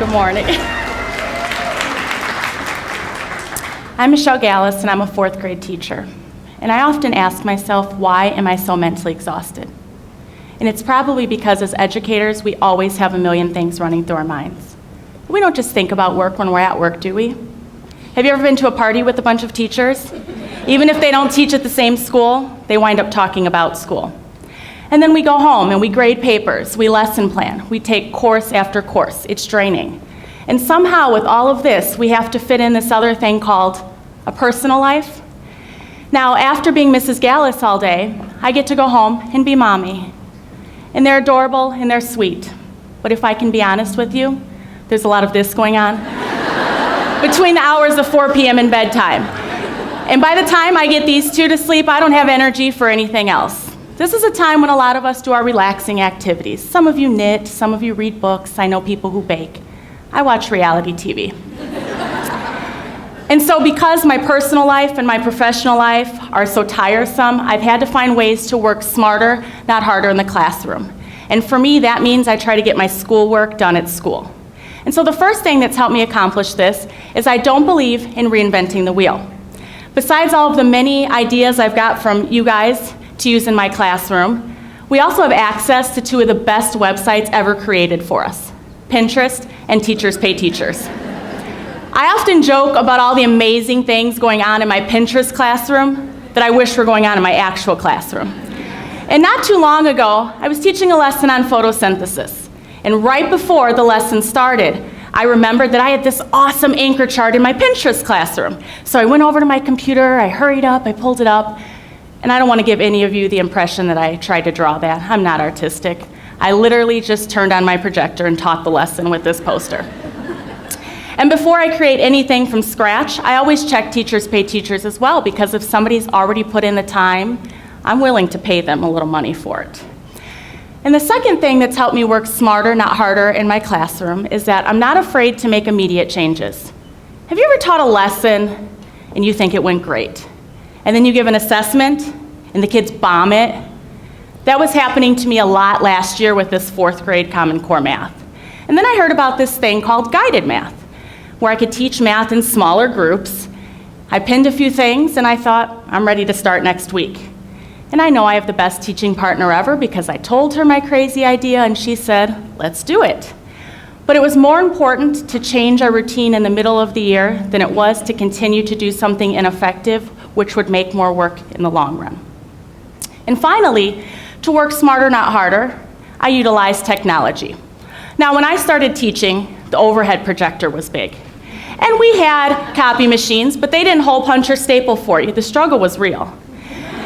Good morning. I'm Michelle Gallus, and I'm a fourth grade teacher. And I often ask myself, why am I so mentally exhausted? And it's probably because as educators, we always have a million things running through our minds. We don't just think about work when we're at work, do we? Have you ever been to a party with a bunch of teachers? Even if they don't teach at the same school, they wind up talking about school. And then we go home and we grade papers, we lesson plan, we take course after course. It's draining. And somehow with all of this, we have to fit in this other thing called a personal life. Now, after being Mrs. Gallus all day, I get to go home and be mommy. And they're adorable and they're sweet. But if I can be honest with you, there's a lot of this going on between the hours of 4 p.m. and bedtime. And by the time I get these two to sleep, I don't have energy for anything else. This is a time when a lot of us do our relaxing activities. Some of you knit, some of you read books. I know people who bake. I watch reality TV. And so because my personal life and my professional life are so tiresome, I've had to find ways to work smarter, not harder in the classroom. And for me, that means I try to get my schoolwork done at school. And so the first thing that's helped me accomplish this is I don't believe in reinventing the wheel. Besides all of the many ideas I've got from you guys to use in my classroom, we also have access to two of the best websites ever created for us, Pinterest and Teachers Pay Teachers. I often joke about all the amazing things going on in my Pinterest classroom that I wish were going on in my actual classroom. And not too long ago, I was teaching a lesson on photosynthesis. And right before the lesson started, I remembered that I had this awesome anchor chart in my Pinterest classroom. So I went over to my computer, I hurried up, I pulled it up, and I don't want to give any of you the impression that I tried to draw that. I'm not artistic. I literally just turned on my projector and taught the lesson with this poster. And before I create anything from scratch, I always check Teachers Pay Teachers as well, because if somebody's already put in the time, I'm willing to pay them a little money for it. And the second thing that's helped me work smarter, not harder in my classroom is that I'm not afraid to make immediate changes. Have you ever taught a lesson and you think it went great? And then you give an assessment and the kids bomb it? That was happening to me a lot last year with this fourth grade Common Core math. And then I heard about this thing called guided math, where I could teach math in smaller groups. I pinned a few things and I thought, I'm ready to start next week. And I know I have the best teaching partner ever because I told her my crazy idea and she said, let's do it. But it was more important to change our routine in the middle of the year than it was to continue to do something ineffective, which would make more work in the long run. And finally, to work smarter, not harder, I utilize technology. Now, when I started teaching, the overhead projector was big. And we had copy machines, but they didn't hole punch or staple for you. The struggle was real.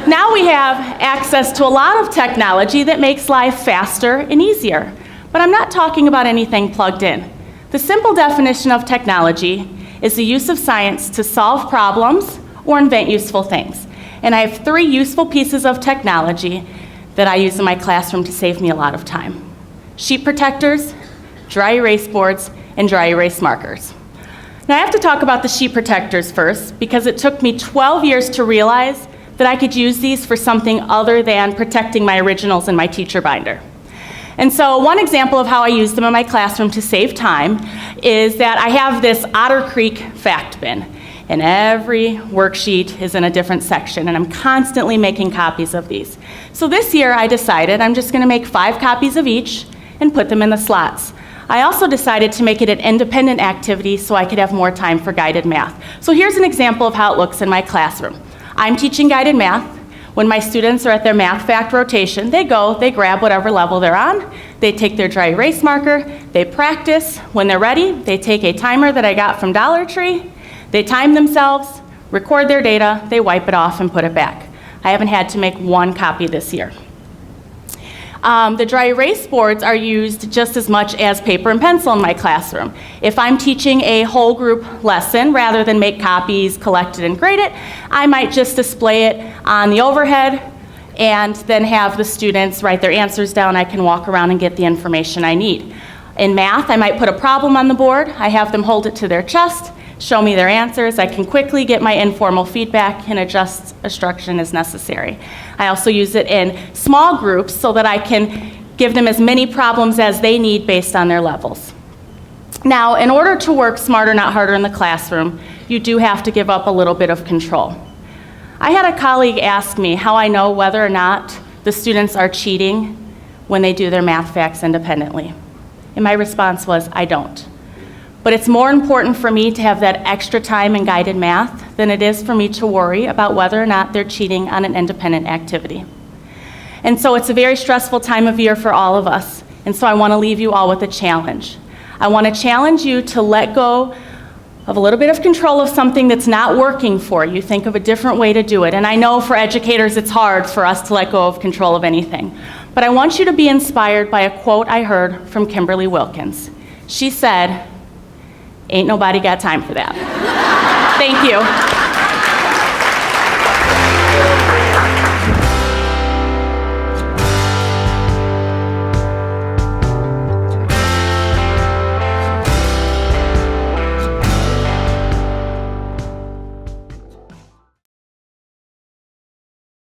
Now we have access to a lot of technology that makes life faster and easier. But I'm not talking about anything plugged in. The simple definition of technology is the use of science to solve problems or invent useful things. And I have 3 useful pieces of technology that I use in my classroom to save me a lot of time: sheet protectors, dry erase boards, and dry erase markers. Now I have to talk about the sheet protectors first because it took me 12 years to realize that I could use these for something other than protecting my originals in my teacher binder. And so one example of how I use them in my classroom to save time is that I have this Otter Creek fact bin, and every worksheet is in a different section, and I'm constantly making copies of these. So this year I decided I'm just gonna make 5 copies of each and put them in the slots. I also decided to make it an independent activity so I could have more time for guided math. So here's an example of how it looks in my classroom. I'm teaching guided math. When my students are at their math fact rotation, they grab whatever level they're on, they take their dry erase marker, they practice. When they're ready, they take a timer that I got from Dollar Tree, they time themselves, record their data, they wipe it off and put it back. I haven't had to make 1 copy this year. The dry erase boards are used just as much as paper and pencil in my classroom. If I'm teaching a whole group lesson, rather than make copies, collect it, and grade it, I might just display it on the overhead and then have the students write their answers down. I can walk around and get the information I need. In math, I might put a problem on the board. I have them hold it to their chest, show me their answers. I can quickly get my informal feedback and adjust instruction as necessary. I also use it in small groups so that I can give them as many problems as they need based on their levels. Now, in order to work smarter, not harder in the classroom, you do have to give up a little bit of control. I had a colleague ask me how I know whether or not the students are cheating when they do their math facts independently. And my response was, I don't. But it's more important for me to have that extra time in guided math than it is for me to worry about whether or not they're cheating on an independent activity. And so it's a very stressful time of year for all of us. And so I want to leave you all with a challenge. I want to challenge you to let go of a little bit of control of something that's not working for you. Think of a different way to do it. And I know for educators it's hard for us to let go of control of anything. But I want you to be inspired by a quote I heard from Kimberly Wilkins. She said, "Ain't nobody got time for that." Thank you.